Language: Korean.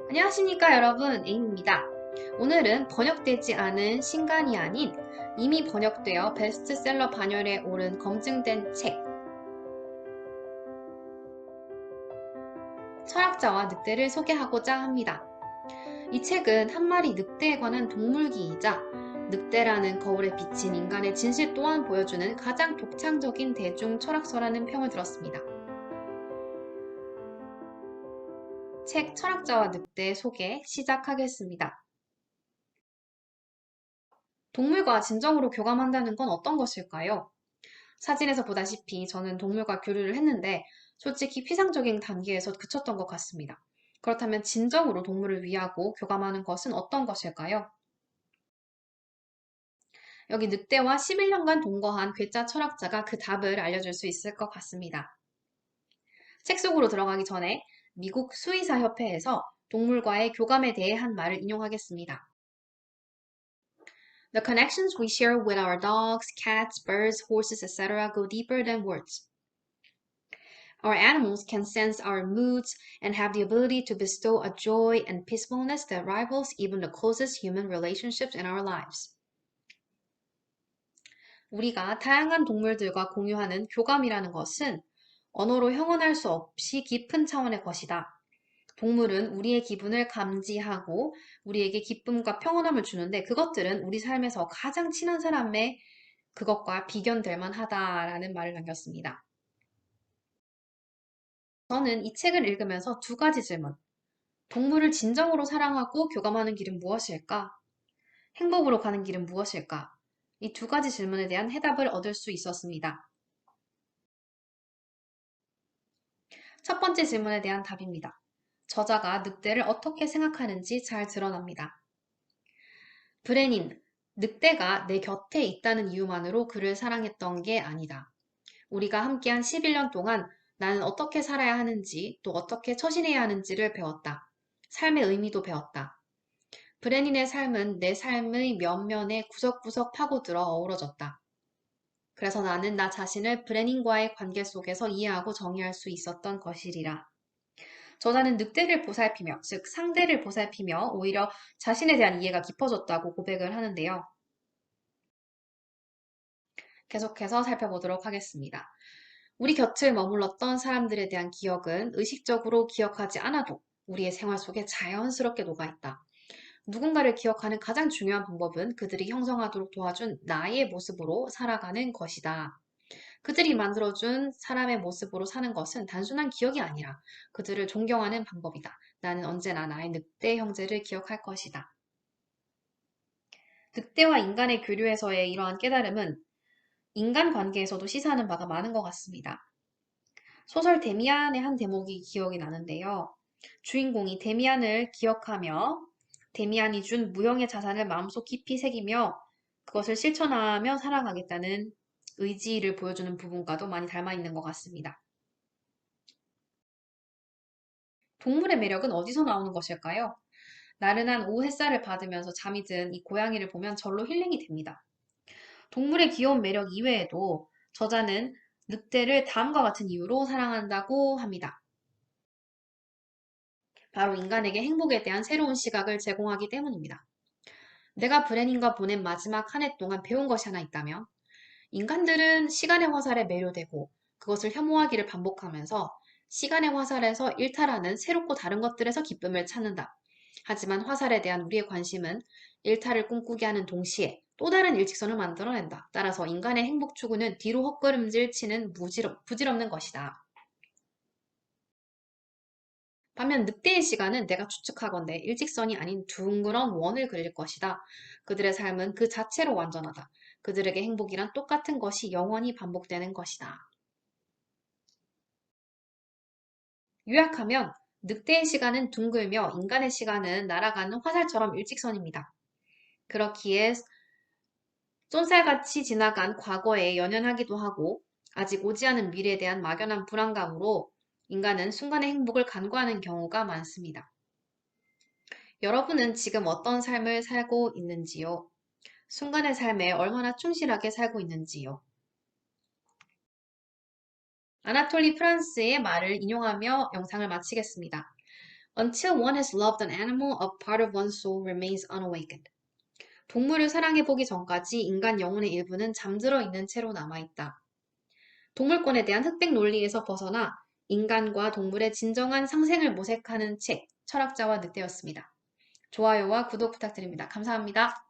안녕하십니까 여러분, 에임입니다. 오늘은 번역되지 않은 신간이 아닌 이미 번역되어 베스트셀러 반열에 오른 검증된 책 철학자와 늑대를 소개하고자 합니다. 이 책은 한 마리 늑대에 관한 동물기이자 늑대라는 거울에 비친 인간의 진실 또한 보여주는 가장 독창적인 대중 철학서라는 평을 들었습니다. 책 철학자와 늑대 소개 시작하겠습니다. 동물과 진정으로 교감한다는 건 어떤 것일까요? 사진에서 보다시피 저는 동물과 교류를 했는데 솔직히 피상적인 단계에서 그쳤던 것 같습니다. 그렇다면 진정으로 동물을 위하고 교감하는 것은 어떤 것일까요? 여기 늑대와 11년간 동거한 괴짜 철학자가 그 답을 알려줄 수 있을 것 같습니다. 책 속으로 들어가기 전에 미국 수의사협회에서 동물과의 교감에 대해 한 말을 인용하겠습니다. The connections we share with our dogs, cats, birds, horses, etc. go deeper than words. Our animals can sense our moods and have the ability to bestow a joy and peacefulness that rivals even the closest human relationships in our lives. 우리가 다양한 동물들과 공유하는 교감이라는 것은 언어로 형언할 수 없이 깊은 차원의 것이다. 동물은 우리의 기분을 감지하고 우리에게 기쁨과 평온함을 주는데 그것들은 우리 삶에서 가장 친한 사람의 그것과 비견될 만하다라는 말을 남겼습니다. 저는 이 책을 읽으면서 두 가지 질문. 동물을 진정으로 사랑하고 교감하는 길은 무엇일까? 행복으로 가는 길은 무엇일까? 이 두 가지 질문에 대한 해답을 얻을 수 있었습니다. 첫 번째 질문에 대한 답입니다. 저자가 늑대를 어떻게 생각하는지 잘 드러납니다. 브레닌, 늑대가 내 곁에 있다는 이유만으로 그를 사랑했던 게 아니다. 우리가 함께한 11년 동안 나는 어떻게 살아야 하는지 또 어떻게 처신해야 하는지를 배웠다. 삶의 의미도 배웠다. 브레닌의 삶은 내 삶의 면면에 구석구석 파고들어 어우러졌다. 그래서 나는 나 자신을 브레닌과의 관계 속에서 이해하고 정의할 수 있었던 것이리라. 저자는 늑대를 보살피며, 즉 상대를 보살피며 오히려 자신에 대한 이해가 깊어졌다고 고백을 하는데요. 계속해서 살펴보도록 하겠습니다. 우리 곁을 머물렀던 사람들에 대한 기억은 의식적으로 기억하지 않아도 우리의 생활 속에 자연스럽게 녹아있다. 누군가를 기억하는 가장 중요한 방법은 그들이 형성하도록 도와준 나의 모습으로 살아가는 것이다. 그들이 만들어준 사람의 모습으로 사는 것은 단순한 기억이 아니라 그들을 존경하는 방법이다. 나는 언제나 나의 늑대 형제를 기억할 것이다. 늑대와 인간의 교류에서의 이러한 깨달음은 인간 관계에서도 시사하는 바가 많은 것 같습니다. 소설 데미안의 한 대목이 기억이 나는데요. 주인공이 데미안을 기억하며 데미안이 준 무형의 자산을 마음속 깊이 새기며 그것을 실천하며 살아가겠다는 의지를 보여주는 부분과도 많이 닮아 있는 것 같습니다. 동물의 매력은 어디서 나오는 것일까요? 나른한 오후 햇살을 받으면서 잠이 든 이 고양이를 보면 절로 힐링이 됩니다. 동물의 귀여운 매력 이외에도 저자는 늑대를 다음과 같은 이유로 사랑한다고 합니다. 바로 인간에게 행복에 대한 새로운 시각을 제공하기 때문입니다. 내가 브레닌과 보낸 마지막 한 해 동안 배운 것이 하나 있다면 인간들은 시간의 화살에 매료되고 그것을 혐오하기를 반복하면서 시간의 화살에서 일탈하는 새롭고 다른 것들에서 기쁨을 찾는다. 하지만 화살에 대한 우리의 관심은 일탈을 꿈꾸게 하는 동시에 또 다른 일직선을 만들어낸다. 따라서 인간의 행복 추구는 뒤로 헛걸음질 치는 부질없는 것이다. 반면 늑대의 시간은 내가 추측하건대 일직선이 아닌 둥그런 원을 그릴 것이다. 그들의 삶은 그 자체로 완전하다. 그들에게 행복이란 똑같은 것이 영원히 반복되는 것이다. 요약하면 늑대의 시간은 둥글며 인간의 시간은 날아가는 화살처럼 일직선입니다. 그렇기에 쏜살같이 지나간 과거에 연연하기도 하고 아직 오지 않은 미래에 대한 막연한 불안감으로 인간은 순간의 행복을 간과하는 경우가 많습니다. 여러분은 지금 어떤 삶을 살고 있는지요? 순간의 삶에 얼마나 충실하게 살고 있는지요? 아나톨리 프란스의 말을 인용하며 영상을 마치겠습니다. Until one has loved an animal, a part of one's soul remains unawakened. 동물을 사랑해보기 전까지 인간 영혼의 일부는 잠들어 있는 채로 남아있다. 동물권에 대한 흑백 논리에서 벗어나 인간과 동물의 진정한 상생을 모색하는 책, 철학자와 늑대였습니다. 좋아요와 구독 부탁드립니다. 감사합니다.